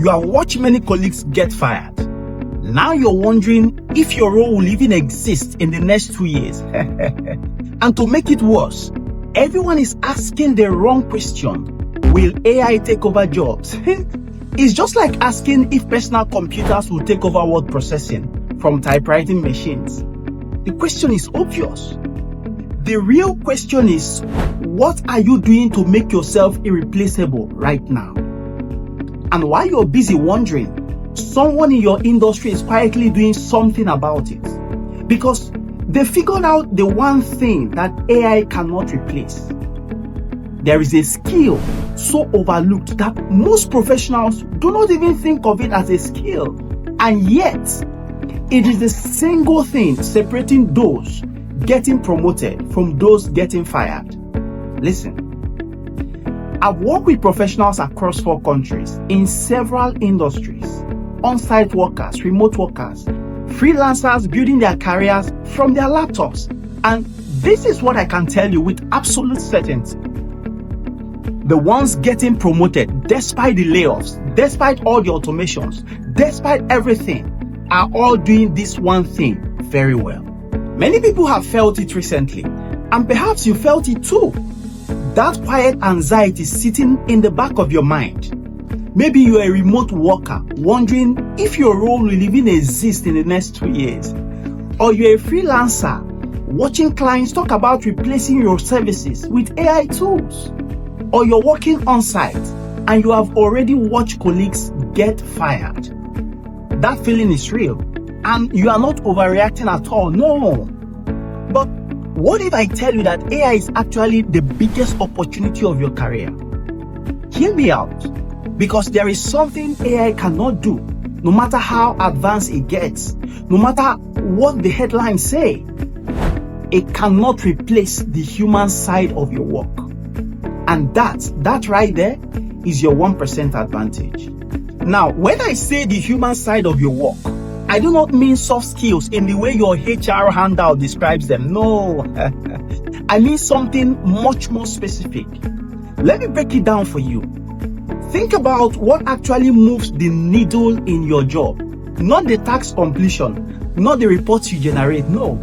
You have watched many colleagues get fired. Now you're wondering if your role will even exist in the next 2 years. And to make it worse, everyone is asking the wrong question. Will AI take over jobs? It's just like asking if personal computers will take over word processing from typewriting machines. The question is obvious. The real question is, what are you doing to make yourself irreplaceable right now? And while you're busy wondering, someone in your industry is quietly doing something about it. Because they figured out the one thing that AI cannot replace. There is a skill so overlooked that most professionals do not even think of it as a skill. And yet, it is the single thing separating those getting promoted from those getting fired. Listen, I've worked with professionals across 4 countries in several industries: on-site workers, remote workers, freelancers building their careers from their laptops. And this is what I can tell you with absolute certainty. The ones getting promoted, despite the layoffs, despite all the automations, despite everything, are all doing this one thing very well. Many people have felt it recently, and perhaps you felt it too. That quiet anxiety sitting in the back of your mind. Maybe you're a remote worker wondering if your role will even exist in the next 2 years. Or you're a freelancer watching clients talk about replacing your services with AI tools. Or you're working on site and you have already watched colleagues get fired. That feeling is real and you are not overreacting at all. No. But what if I tell you that AI is actually the biggest opportunity of your career? Hear me out, because there is something AI cannot do, no matter how advanced it gets, no matter what the headlines say. It cannot replace the human side of your work. And that right there is your 1% advantage. Now, when I say the human side of your work, I do not mean soft skills in the way your HR handout describes them. No, I mean something much more specific. Let me break it down for you. Think about what actually moves the needle in your job. Not the task completion, not the reports you generate. No,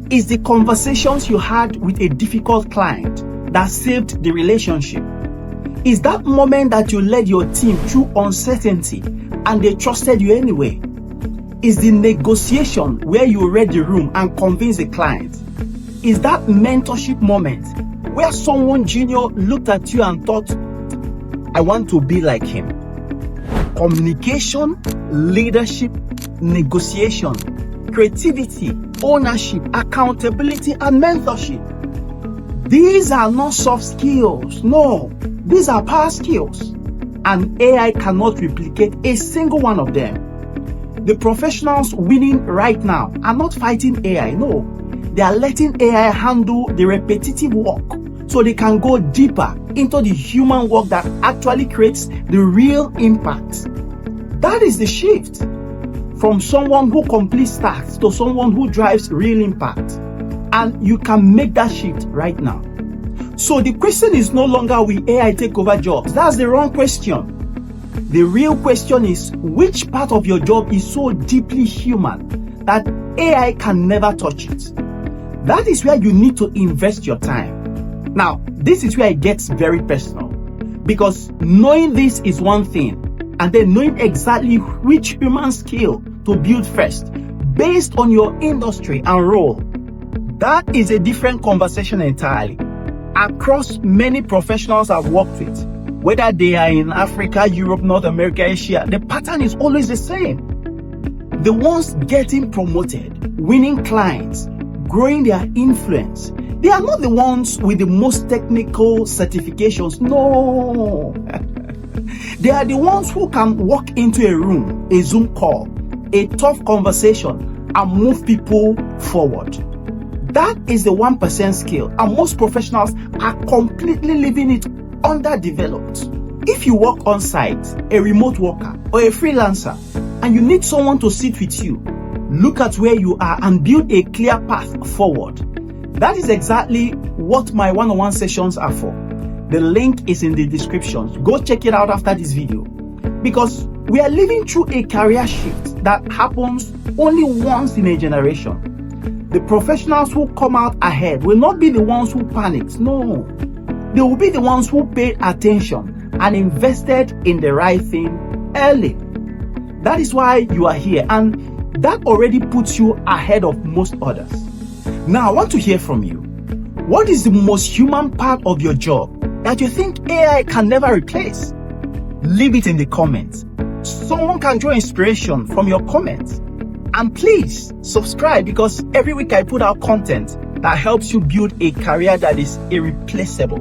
it's the conversations you had with a difficult client that saved the relationship. It's that moment that you led your team through uncertainty and they trusted you anyway. It's the negotiation where you read the room and convinced the client. It's that mentorship moment where someone junior looked at you and thought, I want to be like him. Communication, leadership, negotiation, creativity, ownership, accountability, and mentorship. These are not soft skills. No, these are power skills. And AI cannot replicate a single one of them. The professionals winning right now are not fighting AI. No, they are letting AI handle the repetitive work so they can go deeper into the human work that actually creates the real impact. That is the shift from someone who completes tasks to someone who drives real impact. And you can make that shift right now. So the question is no longer will AI take over jobs? That's the wrong question. The real question is, which part of your job is so deeply human that AI can never touch it? That is where you need to invest your time. Now, this is where it gets very personal, because knowing this is one thing, and then knowing exactly which human skill to build first based on your industry and role, that is a different conversation entirely. Across many professionals I've worked with, whether they are in Africa, Europe, North America, Asia, the pattern is always the same. The ones getting promoted, winning clients, growing their influence, they are not the ones with the most technical certifications. No. They are the ones who can walk into a room, a Zoom call, a tough conversation, and move people forward. That is the 1% skill, and most professionals are completely leaving it underdeveloped. If you work on site, a remote worker, or a freelancer, and you need someone to sit with you, look at where you are and build a clear path forward. That is exactly what my one-on-one sessions are for. The link is in the description. Go check it out after this video. Because We are living through a career shift that happens only once in a generation. The professionals who come out ahead will not be the ones who panicked. No, they will be the ones who paid attention and invested in the right thing early. That is why you are here, and that already puts you ahead of most others. Now, I want to hear from you. What is the most human part of your job that you think AI can never replace? Leave it in the comments. Someone can draw inspiration from your comments. And please subscribe, because every week I put out content that helps you build a career that is irreplaceable.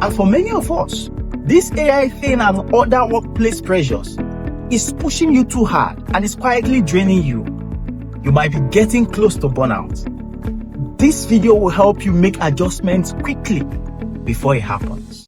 And for many of us, this AI thing and other workplace pressures is pushing you too hard and is quietly draining you. You might be getting close to burnout. This video will help you make adjustments quickly before it happens.